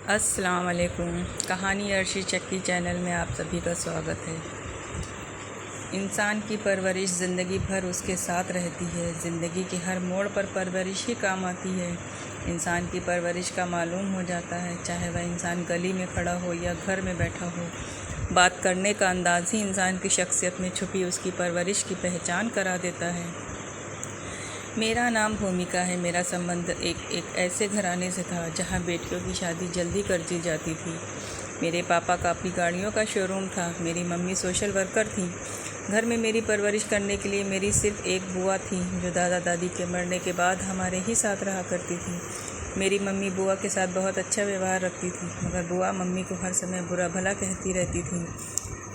अस्सलाम वालेकुम। कहानी अर्शी चक्की चैनल में आप सभी का स्वागत है। इंसान की परवरिश ज़िंदगी भर उसके साथ रहती है। ज़िंदगी के हर मोड़ पर परवरिश ही काम आती है। इंसान की परवरिश का मालूम हो जाता है, चाहे वह इंसान गली में खड़ा हो या घर में बैठा हो। बात करने का अंदाज़ ही इंसान की शख्सियत में छुपी उसकी परवरिश की पहचान करा देता है। मेरा नाम भूमिका है। मेरा संबंध एक ऐसे घराने से था जहां बेटियों की शादी जल्दी कर दी जाती थी। मेरे पापा का अपनी गाड़ियों का शोरूम था। मेरी मम्मी सोशल वर्कर थी। घर में मेरी परवरिश करने के लिए मेरी सिर्फ एक बुआ थी, जो दादा दादी के मरने के बाद हमारे ही साथ रहा करती थी। मेरी मम्मी बुआ के साथ बहुत अच्छा व्यवहार रखती थी, मगर बुआ मम्मी को हर समय बुरा भला कहती रहती थी।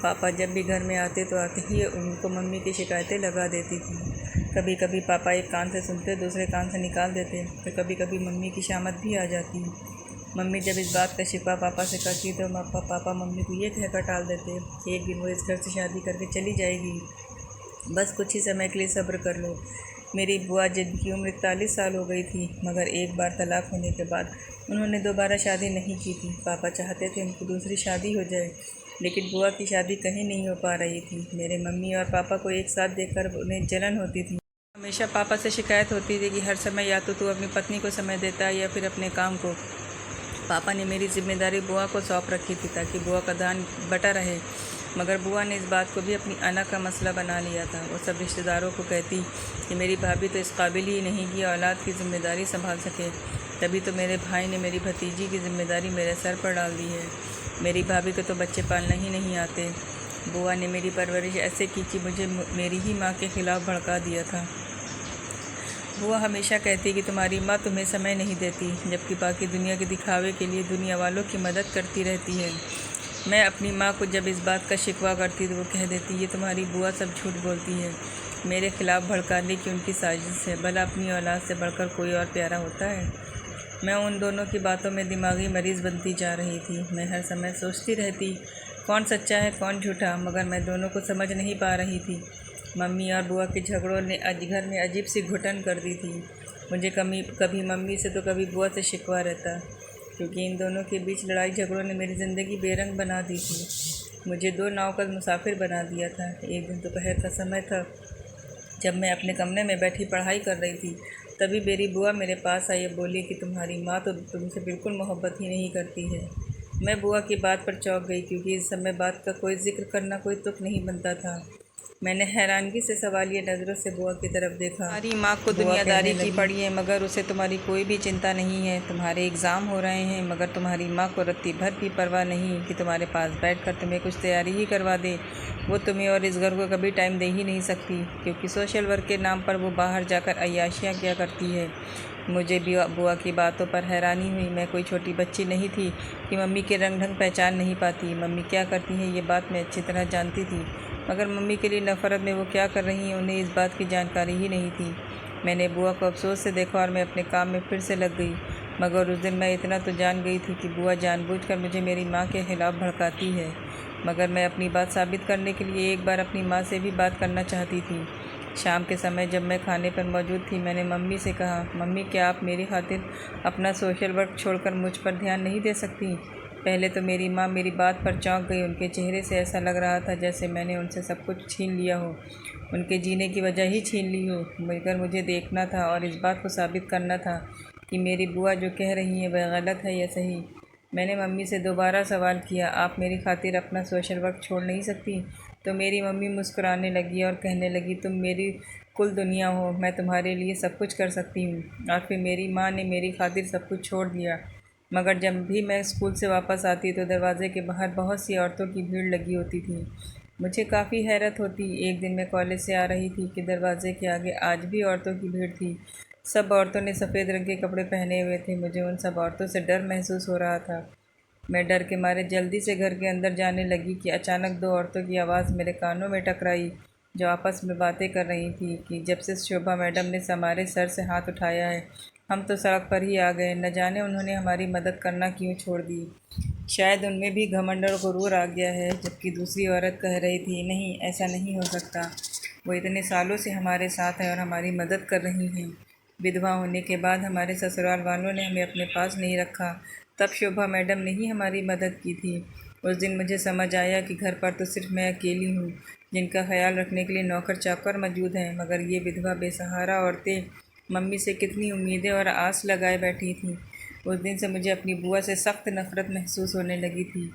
पापा जब भी घर में आते तो आते ही उनको मम्मी की शिकायतें लगा देती थी। कभी कभी पापा एक कान से सुनते दूसरे कान से निकाल देते, तो कभी कभी मम्मी की शामत भी आ जाती। मम्मी जब इस बात का शिकवा पापा से करती तो पापा मम्मी को ये कहकर टाल देते कि एक दिन वो इस घर से शादी करके चली जाएगी, बस कुछ ही समय के लिए सब्र कर लो। मेरी बुआ जिनकी उम्र 41 साल हो गई थी, मगर एक बार तलाक होने के बाद उन्होंने दोबारा शादी नहीं की थी। पापा चाहते थे उनकी दूसरी शादी हो जाए, लेकिन बुआ की शादी कहीं नहीं हो पा रही थी। मेरे मम्मी और पापा को एक साथ देखकर उन्हें जलन होती थी। हमेशा पापा से शिकायत होती थी कि हर समय या तो तू अपनी पत्नी को समय देता है या फिर अपने काम को। पापा ने मेरी जिम्मेदारी बुआ को सौंप रखी थी ताकि बुआ का दान बटा रहे, मगर बुआ ने इस बात को भी अपनी अना का मसला बना लिया था। वो सब रिश्तेदारों को कहती कि मेरी भाभी तो इस काबिल ही नहीं कि औलाद की जिम्मेदारी संभाल सके। तभी तो मेरे भाई ने मेरी भतीजी की जिम्मेदारी मेरे सर पर डाल दी है। मेरी भाभी को तो बच्चे पालना ही नहीं आते। बुआ ने मेरी परवरिश ऐसे की कि मुझे मेरी ही माँ के ख़िलाफ़ भड़का दिया था। बुआ हमेशा कहती कि तुम्हारी माँ तुम्हें समय नहीं देती, जबकि बाकी दुनिया के दिखावे के लिए दुनिया वालों की मदद करती रहती है। मैं अपनी माँ को जब इस बात का शिकवा करती तो वो कह देती ये तुम्हारी बुआ सब झूठ बोलती है। मेरे खिलाफ़ भड़काने की उनकी साजिश है। भला अपनी औलाद से बढ़कर कोई और प्यारा होता है? मैं उन दोनों की बातों में दिमागी मरीज़ बनती जा रही थी। मैं हर समय सोचती रहती कौन सच्चा है कौन झूठा, मगर मैं दोनों को समझ नहीं पा रही थी। मम्मी और बुआ के झगड़ों ने आज घर में अजीब सी घुटन कर दी थी। मुझे कभी मम्मी से तो कभी बुआ से शिकवा रहता, क्योंकि इन दोनों के बीच लड़ाई झगड़ों ने मेरी ज़िंदगी बेरंग बना दी थी। मुझे दो नाव का मुसाफिर बना दिया था। एक दिन दोपहर का समय था, जब मैं अपने कमरे में बैठी पढ़ाई कर रही थी, तभी मेरी बुआ मेरे पास आई और बोली कि तुम्हारी माँ तो तुमसे बिल्कुल मोहब्बत ही नहीं करती है। मैं बुआ की बात पर चौंक गई, क्योंकि इस समय बात का कोई जिक्र करना कोई तुक नहीं बनता था। मैंने हैरानगी से सवालिया नज़रों से बुआ की तरफ देखा। तुम्हारी माँ को दुनियादारी की पड़ी है, मगर उसे तुम्हारी कोई भी चिंता नहीं है। तुम्हारे एग्ज़ाम हो रहे हैं, मगर तुम्हारी माँ को रत्ती भर भी परवाह नहीं कि तुम्हारे पास बैठकर तुम्हें कुछ तैयारी ही करवा दे। वो तुम्हें और इस घर को कभी टाइम दे ही नहीं सकती, क्योंकि सोशल वर्क के नाम पर वो बाहर जाकर अय्याशियाँ किया करती है। मुझे भी बुआ की बातों पर हैरानी हुई। मैं कोई छोटी बच्ची नहीं थी कि मम्मी के रंग ढंग पहचान नहीं पाती। मम्मी क्या करती हैं ये बात मैं अच्छी तरह जानती थी, मगर मम्मी के लिए नफ़रत में वो क्या कर रही हैं उन्हें इस बात की जानकारी ही नहीं थी। मैंने बुआ को अफसोस से देखा और मैं अपने काम में फिर से लग गई। मगर उस दिन मैं इतना तो जान गई थी कि बुआ जानबूझकर मुझे मेरी माँ के ख़िलाफ़ भड़काती है। मगर मैं अपनी बात साबित करने के लिए एक बार अपनी माँ से भी बात करना चाहती थी। शाम के समय जब मैं खाने पर मौजूद थी, मैंने मम्मी से कहा, मम्मी क्या आप मेरी खातिर अपना सोशल वर्क छोड़कर मुझ पर ध्यान नहीं दे सकती? पहले तो मेरी माँ मेरी बात पर चौंक गई। उनके चेहरे से ऐसा लग रहा था जैसे मैंने उनसे सब कुछ छीन लिया हो, उनके जीने की वजह ही छीन ली हो। मगर मुझे देखना था और इस बात को साबित करना था कि मेरी बुआ जो कह रही है वह गलत है या सही। मैंने मम्मी से दोबारा सवाल किया, आप मेरी खातिर अपना सोशल वर्क छोड़ नहीं सकती? तो मेरी मम्मी मुस्कुराने लगी और कहने लगी, तुम मेरी कुल दुनिया हो, मैं तुम्हारे लिए सब कुछ कर सकती हूँ। और फिर मेरी माँ ने मेरी खातिर सब कुछ छोड़ दिया। मगर जब भी मैं स्कूल से वापस आती तो दरवाज़े के बाहर बहुत सी औरतों की भीड़ लगी होती थी। मुझे काफ़ी हैरत होती। एक दिन मैं कॉलेज से आ रही थी कि दरवाज़े के आगे आज भी औरतों की भीड़ थी। सब औरतों ने सफ़ेद रंग के कपड़े पहने हुए थे। मुझे उन सब औरतों से डर महसूस हो रहा था। मैं डर के मारे जल्दी से घर के अंदर जाने लगी कि अचानक दो औरतों की आवाज़ मेरे कानों में टकराई, जो आपस में बातें कर रही थी कि जब से शोभा मैडम ने हमारे सर से हाथ उठाया है, हम तो सड़क पर ही आ गए। न जाने उन्होंने हमारी मदद करना क्यों छोड़ दी। शायद उनमें भी घमंड और गुरूर आ गया है। जबकि दूसरी औरत कह रही थी, नहीं ऐसा नहीं हो सकता, वो इतने सालों से हमारे साथ है और हमारी मदद कर रही हैं। विधवा होने के बाद हमारे ससुराल वालों ने हमें अपने पास नहीं रखा, तब शोभा मैडम ने ही हमारी मदद की थी। उस दिन मुझे समझ आया कि घर पर तो सिर्फ मैं अकेली हूँ जिनका ख्याल रखने के लिए नौकर चाकर मौजूद हैं, मगर ये विधवा बेसहारा औरतें मम्मी से कितनी उम्मीदें और आस लगाए बैठी थीं। उस दिन से मुझे अपनी बुआ से सख्त नफ़रत महसूस होने लगी थी।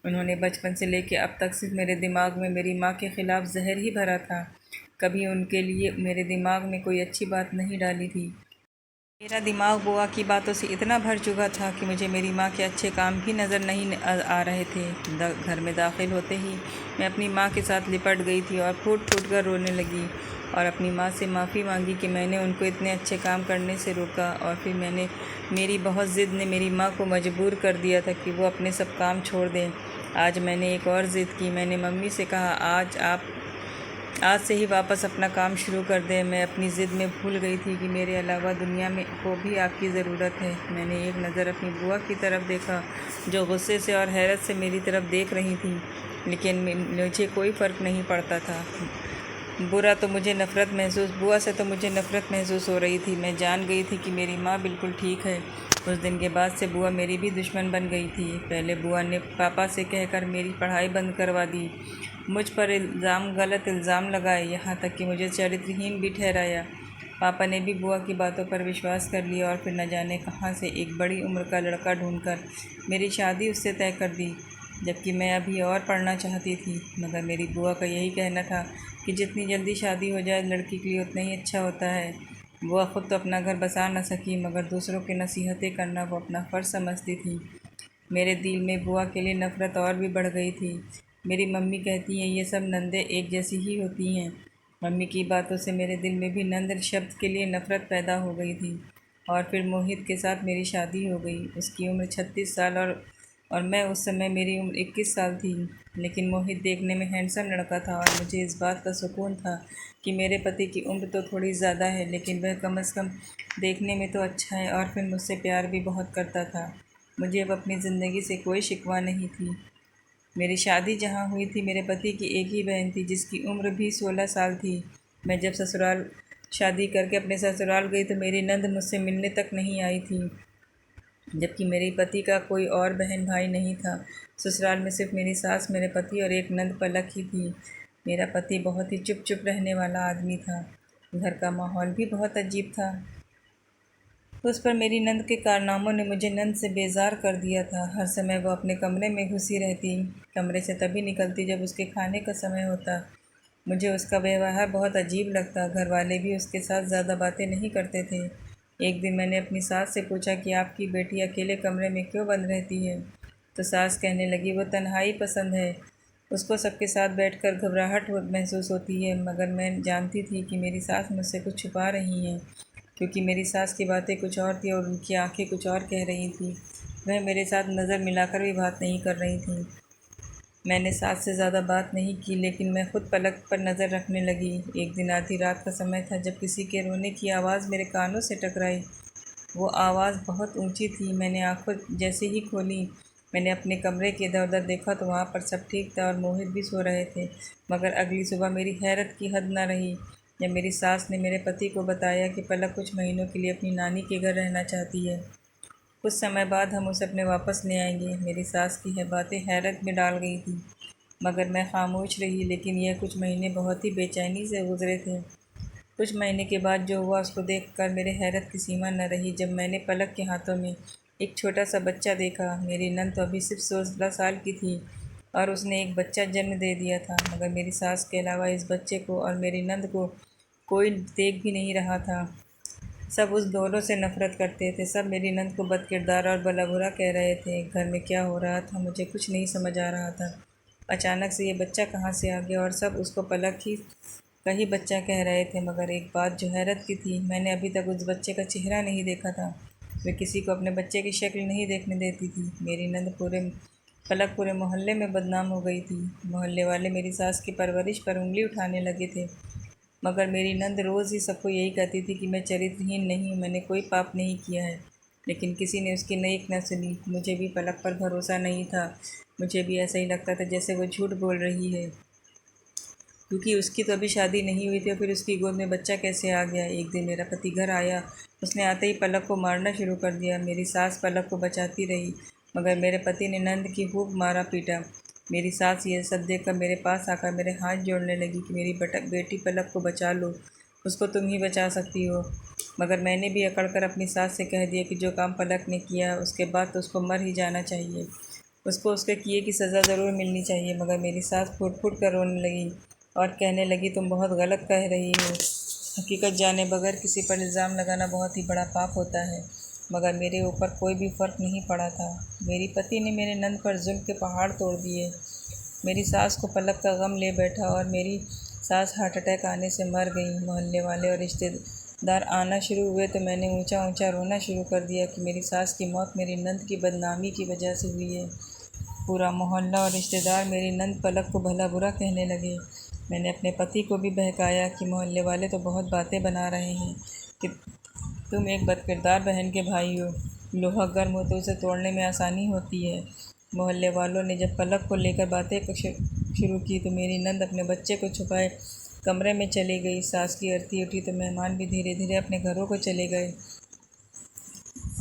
उन्होंने बचपन से लेकर अब तक सिर्फ मेरे दिमाग में मेरी माँ के ख़िलाफ़ जहर ही भरा था। कभी उनके लिए मेरे दिमाग में कोई अच्छी बात नहीं डाली थी। मेरा दिमाग बुआ की बातों से इतना भर चुका था कि मुझे मेरी माँ के अच्छे काम भी नज़र नहीं आ रहे थे। घर में दाखिल होते ही मैं अपनी माँ के साथ लिपट गई थी और फूट फूट कर रोने लगी और अपनी माँ से माफ़ी मांगी कि मैंने उनको इतने अच्छे काम करने से रोका। और फिर मेरी बहुत ज़िद ने मेरी माँ को मजबूर कर दिया था कि वो अपने सब काम छोड़ दें। आज मैंने एक और ज़िद की। मैंने मम्मी से कहा, आज से ही वापस अपना काम शुरू कर दें। मैं अपनी ज़िद में भूल गई थी कि मेरे अलावा दुनिया में को भी आपकी ज़रूरत है। मैंने एक नज़र अपनी बुआ की तरफ देखा जो गुस्से से और हैरत से मेरी तरफ देख रही थी, लेकिन मुझे कोई फ़र्क नहीं पड़ता था। बुआ से तो मुझे नफ़रत महसूस हो रही थी। मैं जान गई थी कि मेरी माँ बिल्कुल ठीक है। उस दिन के बाद से बुआ मेरी भी दुश्मन बन गई थी। पहले बुआ ने पापा से कहकर मेरी पढ़ाई बंद करवा दी, मुझ पर गलत इल्ज़ाम लगाए, यहाँ तक कि मुझे चरित्रहीन भी ठहराया। पापा ने भी बुआ की बातों पर विश्वास कर लिया और फिर न जाने कहाँ से एक बड़ी उम्र का लड़का ढूंढकर मेरी शादी उससे तय कर दी, जबकि मैं अभी और पढ़ना चाहती थी। मगर मेरी बुआ का यही कहना था कि जितनी जल्दी शादी हो जाए लड़की के लिए उतना ही अच्छा होता है। बुआ खुद तो अपना घर बसा न सकी, मगर दूसरों की नसीहतें करना वो अपना फ़र्ज़ समझती थी। मेरे दिल में बुआ के लिए नफ़रत और भी बढ़ गई थी। मेरी मम्मी कहती हैं ये सब नंदे एक जैसी ही होती हैं। मम्मी की बातों से मेरे दिल में भी नंद शब्द के लिए नफ़रत पैदा हो गई थी। और फिर मोहित के साथ मेरी शादी हो गई। उसकी उम्र 36 साल और मैं उस समय मेरी उम्र 21 साल थी। लेकिन मोहित देखने में हैंडसम लड़का था और मुझे इस बात का सुकून था कि मेरे पति की उम्र तो थोड़ी ज़्यादा है, लेकिन वह कम से कम देखने में तो अच्छा है और फिर मुझसे प्यार भी बहुत करता था। मुझे अब अपनी ज़िंदगी से कोई शिकवा नहीं थी। मेरी शादी जहाँ हुई थी मेरे पति की एक ही बहन थी जिसकी उम्र भी 16 साल थी। मैं जब शादी करके अपने ससुराल गई तो मेरी नंद मुझसे मिलने तक नहीं आई थी, जबकि मेरे पति का कोई और बहन भाई नहीं था। ससुराल में सिर्फ मेरी सास, मेरे पति और एक नंद पलक ही थी। मेरा पति बहुत ही चुप रहने वाला आदमी था। घर का माहौल भी बहुत अजीब था। उस पर मेरी नंद के कारनामों ने मुझे नंद से बेजार कर दिया था। हर समय वो अपने कमरे में घुसी रहती, कमरे से तभी निकलती जब उसके खाने का समय होता। मुझे उसका व्यवहार बहुत अजीब लगता। घर वाले भी उसके साथ ज़्यादा बातें नहीं करते थे। एक दिन मैंने अपनी सास से पूछा कि आपकी बेटी अकेले कमरे में क्यों बंद रहती है, तो सास कहने लगी वो तन्हाई पसंद है, उसको सबके साथ बैठकर घबराहट महसूस होती है। मगर मैं जानती थी कि मेरी सास मुझसे कुछ छुपा रही हैं, क्योंकि मेरी सास की बातें कुछ और थी और उनकी आंखें कुछ और कह रही थी। वह मेरे साथ नज़र मिलाकर भी बात नहीं कर रही थी। मैंने सास से ज़्यादा बात नहीं की, लेकिन मैं खुद पलक पर नज़र रखने लगी। एक दिन आधी रात का समय था जब किसी के रोने की आवाज़ मेरे कानों से टकराई। वो आवाज़ बहुत ऊंची थी। मैंने आंखें जैसे ही खोली, मैंने अपने कमरे के इधर उधर देखा तो वहाँ पर सब ठीक था और मोहित भी सो रहे थे। मगर अगली सुबह मेरी हैरत की हद न रही जब मेरी सास ने मेरे पति को बताया कि पलक कुछ महीनों के लिए अपनी नानी के घर रहना चाहती है। कुछ समय बाद हम उसे अपने वापस ले आएंगे। मेरी सास की है बातें हैरत में डाल गई थी, मगर मैं खामोश रही। लेकिन यह कुछ महीने बहुत ही बेचैनी से गुजरे थे। कुछ महीने के बाद जो हुआ उसको देखकर मेरे हैरत की सीमा न रही जब मैंने पलक के हाथों में एक छोटा सा बच्चा देखा। मेरी नंद तो अभी सिर्फ 16 साल की थी और उसने एक बच्चा जन्म दे दिया था, मगर मेरी सास के अलावा इस बच्चे को और मेरी नंद को कोई देख भी नहीं रहा था। सब उस दोनों से नफ़रत करते थे। सब मेरी नंद को बदकिरदार और भला बुरा कह रहे थे। घर में क्या हो रहा था मुझे कुछ नहीं समझ आ रहा था। अचानक से ये बच्चा कहाँ से आ गया और सब उसको पलक ही का ही बच्चा कह रहे थे। मगर एक बात जो हैरत की थी, मैंने अभी तक उस बच्चे का चेहरा नहीं देखा था। वे किसी को अपने बच्चे की शक्ल नहीं देखने देती थी। मेरी नंद पूरे मोहल्ले में बदनाम हो गई थी। मोहल्ले वाले मेरी सास की परवरिश पर उंगली उठाने लगे थे, मगर मेरी नंद रोज़ ही सबको यही कहती थी कि मैं चरित्रहीन नहीं हूँ, मैंने कोई पाप नहीं किया है। लेकिन किसी ने उसकी नेक न सुनी। मुझे भी पलक पर भरोसा नहीं था। मुझे भी ऐसा ही लगता था जैसे वो झूठ बोल रही है, क्योंकि उसकी तो अभी शादी नहीं हुई थी और फिर उसकी गोद में बच्चा कैसे आ गया। एक दिन मेरा पति घर आया। उसने आते ही पलक को मारना शुरू कर दिया। मेरी सास पलक को बचाती रही मगर मेरे पति ने नंद की खूब मारा पीटा। मेरी सास ये सब देखकर मेरे पास आकर मेरे हाथ जोड़ने लगी कि मेरी बेटी पलक को बचा लो, उसको तुम ही बचा सकती हो। मगर मैंने भी अकड़कर अपनी सास से कह दिया कि जो काम पलक ने किया उसके बाद तो उसको मर ही जाना चाहिए, उसको उसके किए की सज़ा ज़रूर मिलनी चाहिए। मगर मेरी सास फूट फूट कर रोने लगी और कहने लगी तुम बहुत गलत कह रही हो, हकीकत जाने बगैर किसी पर इल्ज़ाम लगाना बहुत ही बड़ा पाप होता है। मगर मेरे ऊपर कोई भी फ़र्क नहीं पड़ा था। मेरी पति ने मेरे नंद पर जुल्म के पहाड़ तोड़ दिए। मेरी सास को पलक का गम ले बैठा और मेरी सास हार्ट अटैक आने से मर गई। मोहल्ले वाले और रिश्तेदार आना शुरू हुए तो मैंने ऊंचा ऊंचा रोना शुरू कर दिया कि मेरी सास की मौत मेरी नंद की बदनामी की वजह से हुई है। पूरा मोहल्ला और रिश्तेदार मेरी नंद पलक को भला बुरा कहने लगे। मैंने अपने पति को भी बहकाया कि मोहल्ले वाले तो बहुत बातें बना रहे हैं कि तुम एक बदकिरदार बहन के भाई हो, लोहा गर्म हो तो उसे तोड़ने में आसानी होती है। मोहल्ले वालों ने जब पलक को लेकर बातें शुरू की तो मेरी नंद अपने बच्चे को छुपाए कमरे में चली गई। सास की अर्थी उठी तो मेहमान भी धीरे धीरे अपने घरों को चले गए।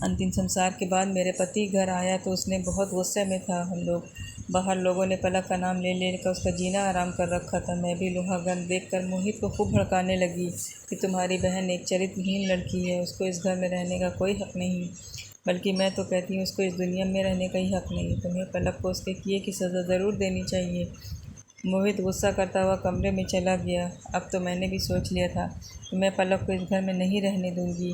अंतिम संस्कार के बाद मेरे पति घर आया तो उसने बहुत गुस्से में था। हम लोग बाहर लोगों ने पलक का नाम ले लेकर उसका जीना आराम कर रखा था। मैं भी लोहागन देखकर मोहित को खूब भड़काने लगी कि तुम्हारी बहन एक चरित्रहीन लड़की है, उसको इस घर में रहने का कोई हक नहीं, बल्कि मैं तो कहती हूँ उसको इस दुनिया में रहने का ही हक नहीं। तुम्हें पलक को उसके किए की सज़ा ज़रूर देनी चाहिए। मोहित गुस्सा करता हुआ कमरे में चला गया। अब तो मैंने भी सोच लिया था कि मैं पलक को इस घर में नहीं रहने दूंगी।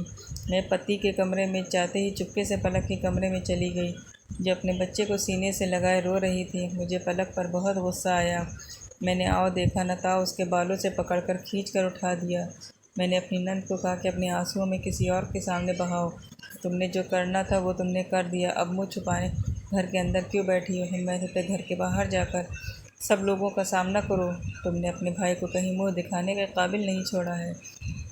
मैं पति के कमरे में जाते ही चुपके से पलक के कमरे में चली गई, जो अपने बच्चे को सीने से लगाए रो रही थी। मुझे पलक पर बहुत गुस्सा आया। मैंने आओ देखा न था उसके बालों से पकड़कर खींच कर उठा दिया। मैंने अपनी नंद को कहा कि अपने आंसुओं में किसी और के सामने बहाओ। तुमने जो करना था वो तुमने कर दिया, अब मुँह छुपाने घर के अंदर क्यों बैठी हो? हिम्मत है तो घर के बाहर जाकर सब लोगों का सामना करो। तुमने अपने भाई को कहीं मुंह दिखाने के काबिल नहीं छोड़ा है।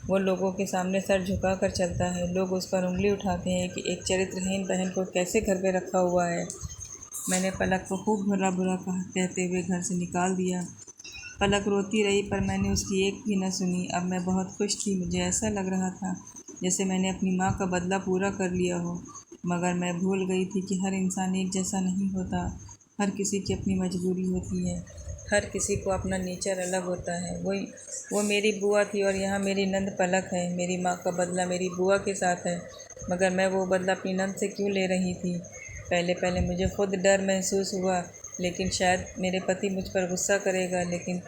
वो लोगों के सामने सर झुका कर चलता है। लोग उस पर उंगली उठाते हैं कि एक चरित्रहीन बहन को कैसे घर पे रखा हुआ है। मैंने पलक को खूब बुरा बुरा कहते हुए घर से निकाल दिया। पलक रोती रही पर मैंने उसकी एक भी न सुनी। अब मैं बहुत खुश थी। मुझे ऐसा लग रहा था जैसे मैंने अपनी माँ का बदला पूरा कर लिया हो। मगर मैं भूल गई थी कि हर इंसान एक जैसा नहीं होता। हर किसी की अपनी मजबूरी होती है। हर किसी को अपना नेचर अलग होता है। वो मेरी बुआ थी और यहाँ मेरी नंद पलक है। मेरी माँ का बदला मेरी बुआ के साथ है, मगर मैं वो बदला अपनी नंद से क्यों ले रही थी? पहले पहले मुझे खुद डर महसूस हुआ, लेकिन शायद मेरे पति मुझ पर गुस्सा करेगा। लेकिन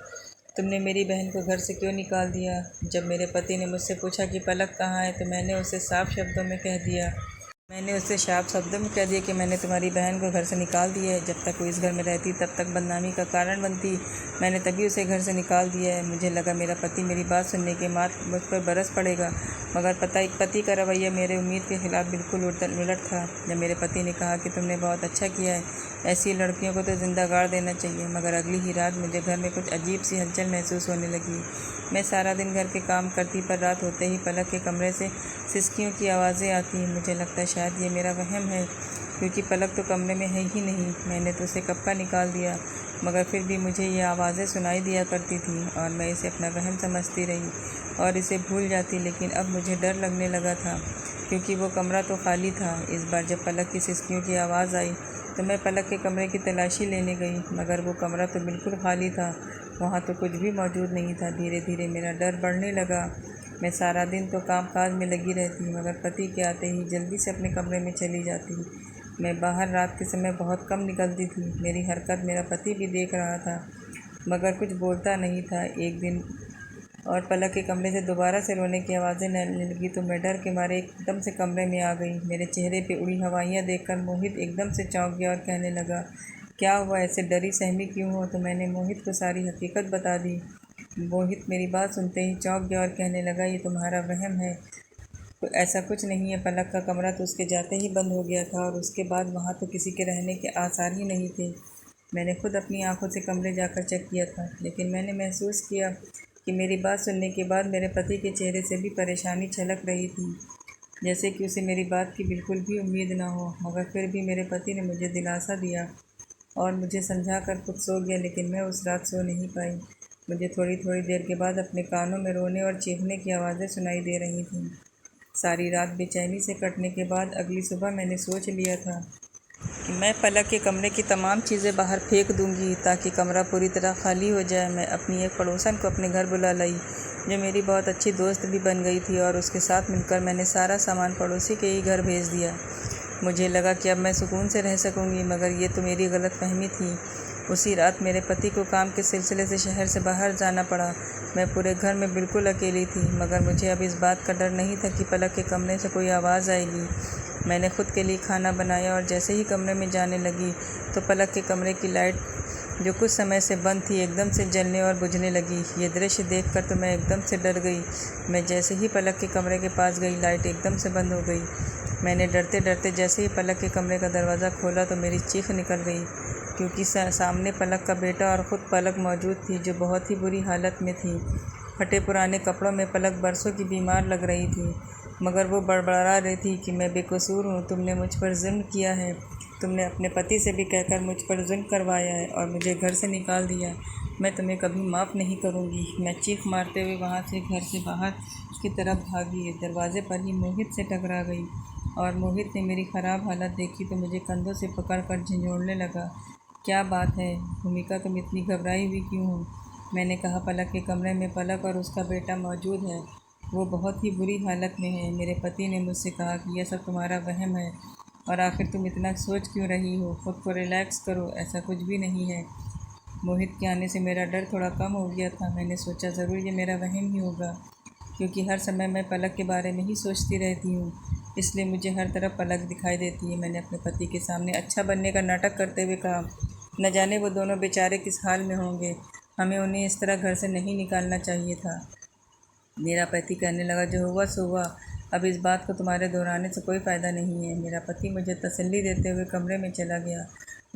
तुमने मेरी बहन को घर से क्यों निकाल दिया? जब मेरे पति ने मुझसे पूछा कि पलक कहाँ है तो मैंने उससे साफ शब्दों में कह दिया कि मैंने तुम्हारी बहन को घर से निकाल दिया है। जब तक वो इस घर में रहती तब तक बदनामी का कारण बनती। मैंने तभी उसे घर से निकाल दिया है। मुझे लगा मेरा पति मेरी बात सुनने के बाद मुझ पर बरस पड़ेगा, मगर पति का रवैया मेरे उम्मीद के खिलाफ बिल्कुल उलट था। जब मेरे पति ने कहा कि तुमने बहुत अच्छा किया है, ऐसी लड़कियों को तो जिंदा गाड़ देना चाहिए, मगर अगली ही रात मुझे घर में कुछ अजीब सी हलचल महसूस होने लगी। मैं सारा दिन घर के काम करती, पर रात होते ही पलक के कमरे से सिसकियों की आवाज़ें आती। मुझे लगता है शायद ये मेरा वहम है, क्योंकि पलक तो कमरे में है ही नहीं। मैंने तो उसे कब का निकाल दिया, मगर फिर भी मुझे ये आवाज़ें सुनाई दिया करती थीं और मैं इसे अपना वहम समझती रही और इसे भूल जाती। लेकिन अब मुझे डर लगने लगा था, क्योंकि वो कमरा तो खाली था। इस बार जब पलक की सिसकियों की आवाज़ आई तो मैं पलक के कमरे की तलाशी लेने गई, मगर वो कमरा तो बिल्कुल खाली था, वहाँ तो कुछ भी मौजूद नहीं था। धीरे धीरे मेरा डर बढ़ने लगा। मैं सारा दिन तो काम काज में लगी रहती, मगर पति के आते ही जल्दी से अपने कमरे में चली जाती। मैं बाहर रात के समय बहुत कम निकलती थी। मेरी हरकत मेरा पति भी देख रहा था, मगर कुछ बोलता नहीं था। एक दिन और पलक के कमरे से दोबारा से रोने की आवाज़ें आने लगी तो मैं डर के मारे एकदम से कमरे में आ गई। मेरे चेहरे पे उड़ी हवाइयाँ देखकर मोहित एकदम से चौंक गया और कहने लगा, क्या हुआ, ऐसे डरी सहमी क्यों हो? तो मैंने मोहित को सारी हकीकत बता दी। मोहित मेरी बात सुनते ही चौंक गया और कहने लगा, ये तुम्हारा वहम है, तो ऐसा कुछ नहीं है। पलक का कमरा तो उसके जाते ही बंद हो गया था और उसके बाद वहाँ तो किसी के रहने के आसार ही नहीं थे। मैंने खुद अपनी आंखों से कमरे जाकर चेक किया था, लेकिन मैंने महसूस किया कि मेरी बात सुनने के बाद मेरे पति के चेहरे से भी परेशानी छलक रही थी, जैसे कि उसे मेरी बात की बिल्कुल भी उम्मीद न हो। मगर फिर भी मेरे पति ने मुझे दिलासा दिया और मुझे समझा कर खुद सो गया, लेकिन मैं उस रात सो नहीं पाई। मुझे थोड़ी थोड़ी देर के बाद अपने कानों में रोने और चीखने की आवाज़ें सुनाई दे रही थीं। सारी रात बेचैनी से कटने के बाद अगली सुबह मैंने सोच लिया था कि मैं पलक के कमरे की तमाम चीज़ें बाहर फेंक दूंगी ताकि कमरा पूरी तरह खाली हो जाए। मैं अपनी एक पड़ोसन को अपने घर बुला लाई जो मेरी बहुत अच्छी दोस्त भी बन गई थी, और उसके साथ मिलकर मैंने सारा सामान पड़ोसी के ही घर भेज दिया। मुझे लगा कि अब मैं सुकून से रह सकूंगी, मगर ये तो मेरी गलतफहमी थी। उसी रात मेरे पति को काम के सिलसिले से शहर से बाहर जाना पड़ा। मैं पूरे घर में बिल्कुल अकेली थी, मगर मुझे अब इस बात का डर नहीं था कि पलक के कमरे से कोई आवाज़ आएगी। मैंने खुद के लिए खाना बनाया और जैसे ही कमरे में जाने लगी तो पलक के कमरे की लाइट, जो कुछ समय से बंद थी, एकदम से जलने और बुझने लगी। ये दृश्य देखकर तो मैं एकदम से डर गई। मैं जैसे ही पलक के कमरे के पास गई, लाइट एकदम से बंद हो गई। मैंने डरते डरते जैसे ही पलक के कमरे का दरवाज़ा खोला तो मेरी चीख निकल गई, क्योंकि सामने पलक का बेटा और ख़ुद पलक मौजूद थी, जो बहुत ही बुरी हालत में थी। फटे पुराने कपड़ों में पलक बरसों की बीमार लग रही थी, मगर वो बड़बड़ा रही थी कि मैं बेकसूर हूँ, तुमने मुझ पर जुल्म किया है, तुमने अपने पति से भी कहकर मुझ पर जुल्म करवाया है और मुझे घर से निकाल दिया। मैं तुम्हें कभी माफ़ नहीं करूँगी। मैं चीख मारते हुए वहाँ से घर से बाहर की तरफ भागी। दरवाज़े पर ही मोहित से टकरा गई और मोहित ने मेरी ख़राब हालत देखी तो मुझे कंधों से पकड़कर झंझोड़ने लगा। क्या बात है भूमिका, तुम इतनी घबराई हुई क्यों हो? मैंने कहा, पलक के कमरे में पलक और उसका बेटा मौजूद है, वो बहुत ही बुरी हालत में है। मेरे पति ने मुझसे कहा कि यह सब तुम्हारा वहम है, और आखिर तुम इतना सोच क्यों रही हो? खुद को रिलैक्स करो, ऐसा कुछ भी नहीं है। मोहित के आने से मेरा डर थोड़ा कम हो गया था। मैंने सोचा ज़रूर ये मेरा वहम ही होगा, क्योंकि हर समय मैं पलक के बारे में ही सोचती रहती हूँ, इसलिए मुझे हर तरफ पलक दिखाई देती है। मैंने अपने पति के सामने अच्छा बनने का नाटक करते हुए कहा, न जाने वो दोनों बेचारे किस हाल में होंगे, हमें उन्हें इस तरह घर से नहीं निकालना चाहिए था। मेरा पति कहने लगा, जो हुआ सो हुआ, अब इस बात को तुम्हारे दोहराने से कोई फ़ायदा नहीं है। मेरा पति मुझे तसल्ली देते हुए कमरे में चला गया,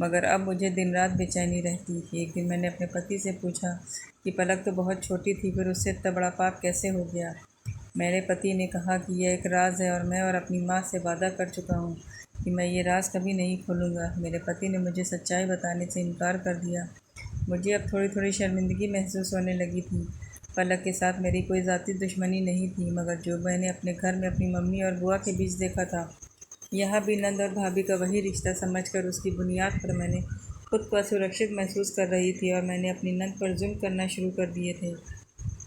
मगर अब मुझे दिन रात बेचैनी रहती। एक दिन मैंने अपने पति से पूछा कि पलक तो बहुत छोटी थी, फिर उससे इतना बड़ा पाप कैसे हो गया? मेरे पति ने कहा कि यह एक राज है और मैं और अपनी माँ से वादा कर चुका हूँ कि मैं ये राज कभी नहीं खोलूँगा। मेरे पति ने मुझे सच्चाई बताने से इनकार कर दिया। मुझे अब थोड़ी थोड़ी शर्मिंदगी महसूस होने लगी थी। पलक के साथ मेरी कोई ज़ाती दुश्मनी नहीं थी, मगर जो मैंने अपने घर में अपनी मम्मी और बुआ के बीच देखा था, यहाँ भी नंद और भाभी का वही रिश्ता समझकर उसकी बुनियाद पर मैंने खुद को असुरक्षित महसूस कर रही थी और मैंने अपनी नंद पर जुल्म करना शुरू कर दिए थे।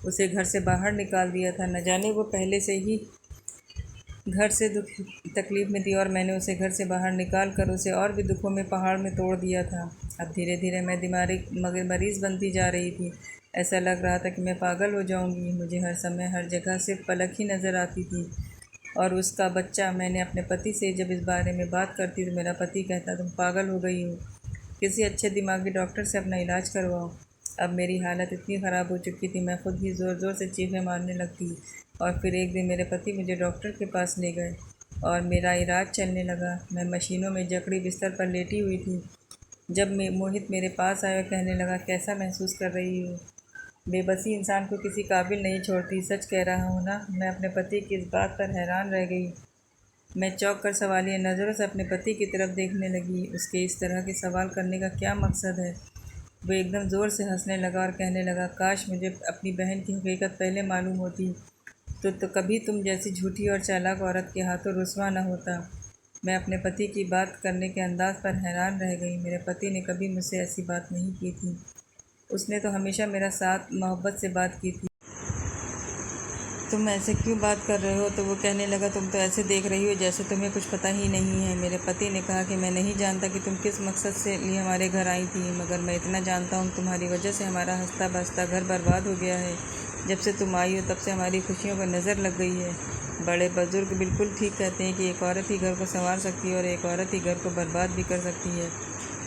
उसे घर से बाहर निकाल दिया था। न जाने वो पहले से ही घर से तकलीफ़ में थी और मैंने उसे घर से बाहर निकाल कर उसे और भी दुखों में पहाड़ में तोड़ दिया था। अब धीरे धीरे मैं दिमागी मरीज़ बनती जा रही थी। ऐसा लग रहा था कि मैं पागल हो जाऊंगी। मुझे हर समय हर जगह सिर्फ पलक ही नज़र आती थी और उसका बच्चा। मैंने अपने पति से जब इस बारे में बात करती तो मेरा पति कहता, तुम पागल हो गई हो, किसी अच्छे दिमागी डॉक्टर से अपना इलाज करवाओ। अब मेरी हालत इतनी ख़राब हो चुकी थी, मैं खुद ही ज़ोर ज़ोर से चीखें मारने लगती। और फिर एक दिन मेरे पति मुझे डॉक्टर के पास ले गए और मेरा इलाज चलने लगा। मैं मशीनों में जकड़ी बिस्तर पर लेटी हुई थी जब मोहित मेरे पास आया और कहने लगा, कैसा महसूस कर रही हो? बेबसी इंसान को किसी काबिल नहीं छोड़ती, सच कह रहा हूँ ना। मैं अपने पति की इस बात पर हैरान रह गई। मैं चौंक कर सवालिया नज़रों से अपने पति की तरफ देखने लगी। उसके इस तरह के सवाल करने का क्या मकसद है? वो एकदम ज़ोर से हंसने लगा और कहने लगा, काश मुझे अपनी बहन की हकीकत पहले मालूम होती तो कभी तुम जैसी झूठी और चालाक औरत के हाथों रुसवा न होता। मैं अपने पति की बात करने के अंदाज़ पर हैरान रह गई। मेरे पति ने कभी मुझसे ऐसी बात नहीं की थी। उसने तो हमेशा मेरा साथ मोहब्बत से बात की थी। तुम ऐसे क्यों बात कर रहे हो? तो वो कहने लगा, तुम तो ऐसे देख रही हो जैसे तुम्हें कुछ पता ही नहीं है। मेरे पति ने कहा कि मैं नहीं जानता कि तुम किस मकसद से लिए हमारे घर आई थी, मगर मैं इतना जानता हूँ तुम्हारी वजह से हमारा हंसता बसता घर बर्बाद हो गया है। जब से तुम आई हो तब से हमारी खुशियों पर नज़र लग गई है। बड़े बुजुर्ग बिल्कुल ठीक कहते हैं कि एक औरत ही घर को संवार सकती है और एक औरत ही घर को बर्बाद भी कर सकती है।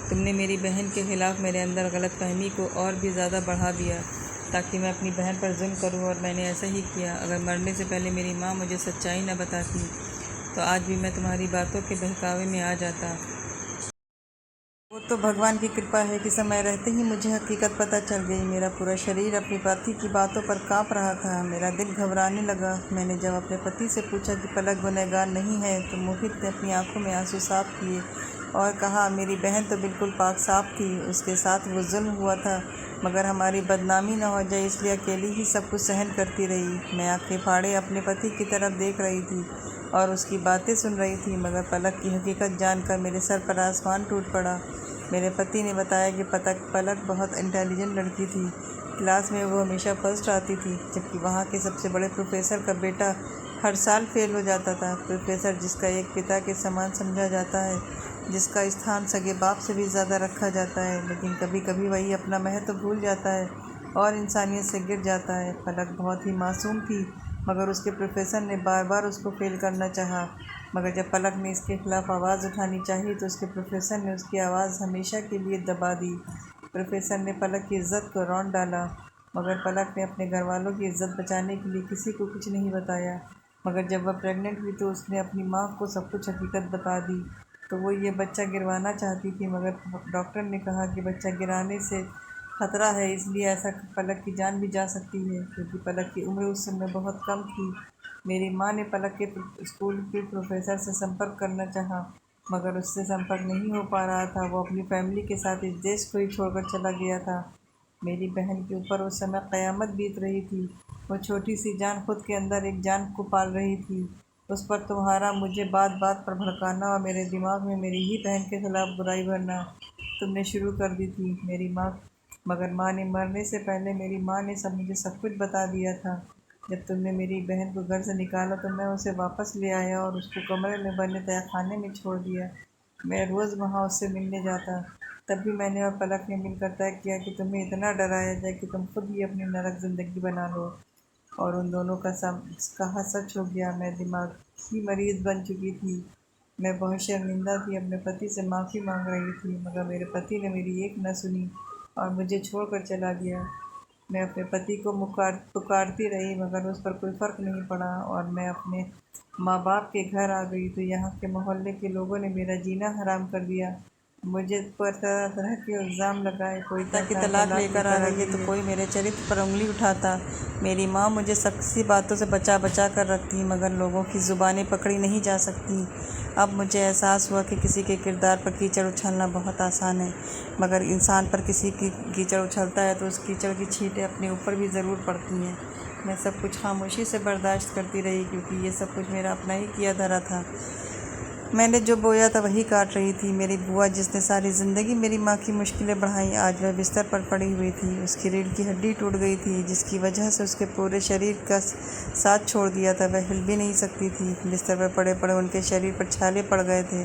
तुमने मेरी बहन के ख़िलाफ़ मेरे अंदर गलतफहमी को और भी ज़्यादा बढ़ा दिया ताकि मैं अपनी बहन पर जुल्म करूं, और मैंने ऐसा ही किया। अगर मरने से पहले मेरी माँ मुझे सच्चाई न बताती तो आज भी मैं तुम्हारी बातों के बहकावे में आ जाता। वो तो भगवान की कृपा है कि समय रहते ही मुझे हकीकत पता चल गई। मेरा पूरा शरीर अपनी पति की बातों पर काँप रहा था। मेरा दिल घबराने लगा। मैंने जब अपने पति से पूछा कि पलक गुनहगार नहीं है तो मोहित ने अपनी आंखों में आंसू साफ किए और कहा, मेरी बहन तो बिल्कुल पाक साफ थी, उसके साथ वो जुल्म हुआ था, मगर हमारी बदनामी न हो जाए इसलिए अकेली ही सब कुछ सहन करती रही। मैं आंखें फाड़े अपने पति की तरफ देख रही थी। और उसकी बातें सुन रही थी, मगर पलक की हकीकत जानकर मेरे सर पर आसमान टूट पड़ा। मेरे पति ने बताया कि पलक बहुत इंटेलिजेंट लड़की थी। क्लास में वो हमेशा फर्स्ट आती थी, जबकि वहाँ के सबसे बड़े प्रोफेसर का बेटा हर साल फेल हो जाता था। प्रोफेसर जिसका एक पिता के समान समझा जाता है, जिसका स्थान सगे बाप से भी ज़्यादा रखा जाता है, लेकिन कभी कभी वही अपना महत्व भूल जाता है और इंसानियत से गिर जाता है। पलक बहुत ही मासूम थी, मगर उसके प्रोफेसर ने बार बार उसको फेल करना चाहा। मगर जब पलक ने इसके खिलाफ आवाज़ उठानी चाहिए तो उसके प्रोफेसर ने उसकी आवाज़ हमेशा के लिए दबा दी। प्रोफेसर ने पलक की इज्जत को रौंद डाला, मगर पलक ने अपने घर वालों की इज्जत बचाने के लिए किसी को कुछ नहीं बताया। मगर जब वह प्रेग्नेंट हुई तो उसने अपनी माँ को सब कुछ हकीकत बता दी। तो वो ये बच्चा गिरवाना चाहती थी, मगर डॉक्टर ने कहा कि बच्चा गिराने से खतरा है, इसलिए ऐसा पलक की जान भी जा सकती है, क्योंकि पलक की उम्र उस समय बहुत कम थी। मेरी माँ ने पलक के स्कूल के प्रोफेसर से संपर्क करना चाहा, मगर उससे संपर्क नहीं हो पा रहा था। वो अपनी फैमिली के साथ इस देश को ही छोड़कर चला गया था। मेरी बहन के ऊपर उस समय क़यामत बीत रही थी। वो छोटी सी जान खुद के अंदर एक जान को पाल रही थी। उस पर तुम्हारा मुझे बात बात पर भड़काना और मेरे दिमाग में मेरी ही बहन के खिलाफ बुराई भरना तुमने शुरू कर दी थी। मगर माँ ने मरने से पहले मेरी माँ ने मुझे सब कुछ बता दिया था। जब तुमने मेरी बहन को घर से निकाला तो मैं उसे वापस ले आया और उसको कमरे में बने तहखाने में छोड़ दिया। मैं रोज़ वहाँ उससे मिलने जाता। तब भी मैंने और पलक ने मिलकर तय किया कि तुम्हें इतना डराया जाए कि तुम खुद ही अपनी नरक ज़िंदगी बना लो। और उन दोनों का कहा सच हो गया। मैं दिमाग की मरीज़ बन चुकी थी। मैं बहुत शर्मिंदा थी, अपने पति से माफ़ी मांग रही थी, मगर मेरे पति ने मेरी एक न सुनी और मुझे छोड़कर चला गया। मैं अपने पति को पुकारती रही, मगर उस पर कोई फ़र्क नहीं पड़ा और मैं अपने माँ बाप के घर आ गई तो यहाँ के मोहल्ले के लोगों ने मेरा जीना हराम कर दिया। मुझे पर तरह तरह के इल्ज़ाम लगाए, कोई ताकि तलाक लेकर आ गई है तो कोई मेरे चरित्र पर उंगली उठाता। मेरी माँ मुझे सख्त सी बातों से बचा बचा कर रखती, मगर लोगों की ज़ुबानें पकड़ी नहीं जा सकती। अब मुझे एहसास हुआ कि किसी के किरदार पर कीचड़ उछलना बहुत आसान है, मगर इंसान पर किसी की कीचड़ उछलता है तो उस कीचड़ की छींटें अपने ऊपर भी ज़रूर पड़ती हैं। मैं सब कुछ खामोशी से बर्दाश्त करती रही, क्योंकि ये सब कुछ मेरा अपना ही किया धरा था। मैंने जो बोया था वही काट रही थी। मेरी बुआ, जिसने सारी ज़िंदगी मेरी माँ की मुश्किलें बढ़ाईं, आज वह बिस्तर पर पड़ी हुई थी। उसकी रीढ़ की हड्डी टूट गई थी, जिसकी वजह से उसके पूरे शरीर का साथ छोड़ दिया था। वह हिल भी नहीं सकती थी। बिस्तर पर पड़े पड़े उनके शरीर पर छाले पड़ गए थे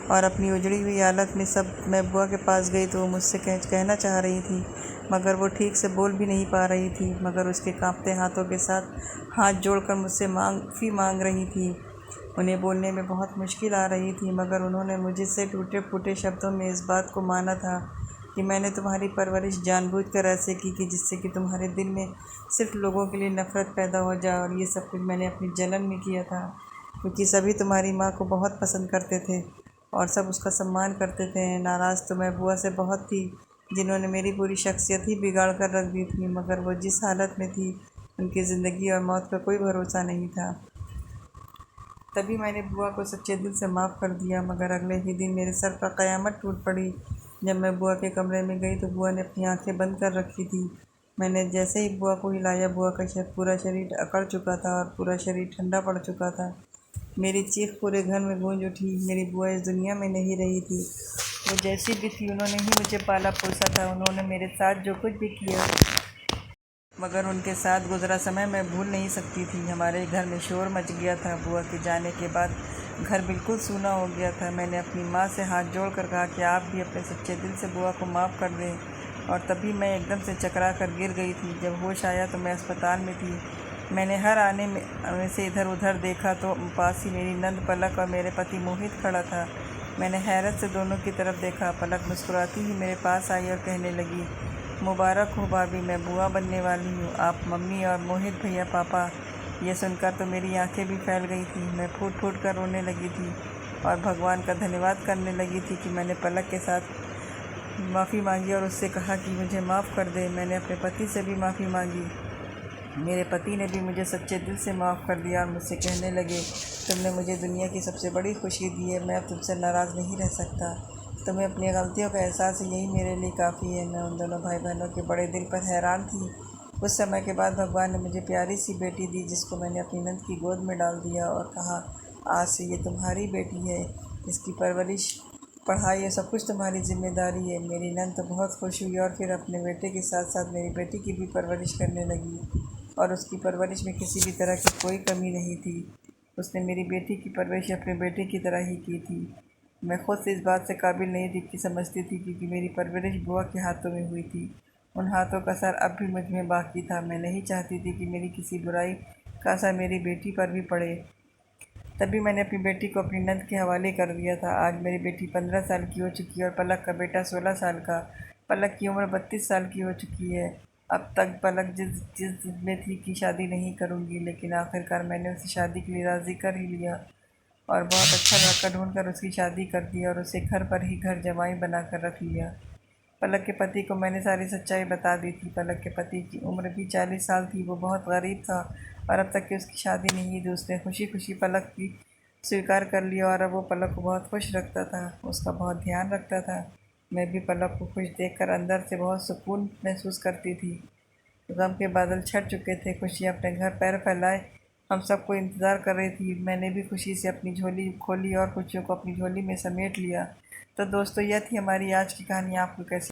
और अपनी उजड़ी हुई हालत में मैं बुआ के पास गई तो वो मुझसे कहना चाह रही थी, मगर वो ठीक से बोल भी नहीं पा रही थी। मगर उसके कांपते हाथों के साथ हाथ जोड़कर मुझसे माफ़ी मांग रही थी। उन्हें बोलने में बहुत मुश्किल आ रही थी, मगर उन्होंने मुझसे टूटे फूटे शब्दों में इस बात को माना था कि मैंने तुम्हारी परवरिश जानबूझकर ऐसे की कि जिससे कि तुम्हारे दिल में सिर्फ लोगों के लिए नफ़रत पैदा हो जाए। और ये सब कुछ मैंने अपनी जलन में किया था, क्योंकि सभी तुम्हारी माँ को बहुत पसंद करते थे और सब उसका सम्मान करते थे। नाराज़ तो मैं बुआ से बहुत थी, जिन्होंने मेरी पूरी शख्सियत ही बिगाड़ कर रख दी थी। मगर वो जिस हालत में थी, उनकी ज़िंदगी और मौत का कोई भरोसा नहीं था। तभी मैंने बुआ को सच्चे दिल से माफ़ कर दिया। मगर अगले ही दिन मेरे सर पर क़यामत टूट पड़ी। जब मैं बुआ के कमरे में गई तो बुआ ने अपनी आंखें बंद कर रखी थी। मैंने जैसे ही बुआ को हिलाया, बुआ का पूरा शरीर अकड़ चुका था और पूरा शरीर ठंडा पड़ चुका था। मेरी चीख पूरे घर में गूंज उठी। मेरी बुआ इस दुनिया में नहीं रही थी। वो जैसी भी थी, उन्होंने ही मुझे पाला पोसा था। उन्होंने मेरे साथ जो कुछ भी किया, मगर उनके साथ गुजरा समय मैं भूल नहीं सकती थी। हमारे घर में शोर मच गया था। बुआ के जाने के बाद घर बिल्कुल सूना हो गया था। मैंने अपनी माँ से हाथ जोड़कर कहा कि आप भी अपने सच्चे दिल से बुआ को माफ़ कर दें। और तभी मैं एकदम से चकरा कर गिर गई थी। जब होश आया तो मैं अस्पताल में थी। मैंने हर आने में से इधर उधर देखा तो पास ही मेरी नंद पलक और मेरे पति मोहित खड़ा था। मैंने हैरत से दोनों की तरफ देखा। पलक मुस्कुराती ही मेरे पास आई और कहने लगी, मुबारक हो भाभी, मैं बुआ बनने वाली हूँ। आप मम्मी और मोहित भैया पापा। ये सुनकर तो मेरी आंखें भी फैल गई थी। मैं फूट फूट कर रोने लगी थी और भगवान का धन्यवाद करने लगी थी कि मैंने पलक के साथ माफ़ी मांगी और उससे कहा कि मुझे माफ़ कर दे। मैंने अपने पति से भी माफ़ी मांगी। मेरे पति ने भी मुझे सच्चे दिल से माफ़ कर दिया और मुझसे कहने लगे, तुमने मुझे दुनिया की सबसे बड़ी खुशी दी है। मैं अब तुमसे नाराज़ नहीं रह सकता। तुम्हें अपनी गलतियों का एहसास है, यही मेरे लिए काफ़ी है। मैं उन दोनों भाई बहनों के बड़े दिल पर हैरान थी। कुछ समय के बाद भगवान ने मुझे प्यारी सी बेटी दी, जिसको मैंने अपनी नंद की गोद में डाल दिया और कहा, आज से ये तुम्हारी बेटी है, इसकी परवरिश, पढ़ाई ये सब कुछ तुम्हारी जिम्मेदारी है। मेरी नंद तो बहुत खुश हुई और फिर अपने बेटे के साथ साथ मेरी बेटी की भी परवरिश करने लगी और उसकी परवरिश में किसी भी तरह की कोई कमी नहीं थी। उसने मेरी बेटी की परवरिश अपने बेटे की तरह ही की थी। मैं खुद से इस बात से काबिल नहीं थी कि समझती थी क्योंकि मेरी परवरिश बुआ के हाथों में हुई थी। उन हाथों का असर अब भी मुझ में बाकी था। मैं नहीं चाहती थी कि मेरी किसी बुराई का असर मेरी बेटी पर भी पड़े। तभी मैंने अपनी बेटी को अपनी नंद के हवाले कर दिया था। आज मेरी बेटी 15 साल की हो चुकी है और पलक का बेटा 16 साल का। पलक की उम्र 32 साल की हो चुकी है। अब तक पलक जिस जिस जिद में थी कि शादी नहीं करूँगी, लेकिन आखिरकार मैंने उसे शादी के लिए राज़ी कर ही लिया और बहुत अच्छा लड़का ढूंढकर उसकी शादी कर दी और उसे घर पर ही घर जमाई बनाकर रख लिया। पलक के पति को मैंने सारी सच्चाई बता दी थी। पलक के पति की उम्र भी 40 साल थी। वो बहुत गरीब था और अब तक की उसकी शादी नहीं थी। उसने खुशी खुशी पलक की स्वीकार कर लिया और अब वो पलक को बहुत खुश रखता था, उसका बहुत ध्यान रखता था। मैं भी पलक को खुश देखकर अंदर से बहुत सुकून महसूस करती थी। गम के बादल छट चुके थे। खुशियाँ अपने घर पैर फैलाए हम सबको इंतज़ार कर रही थी। मैंने भी खुशी से अपनी झोली खोली और खुशियों को अपनी झोली में समेट लिया। तो दोस्तों, यह थी हमारी आज की कहानी। आपको कैसी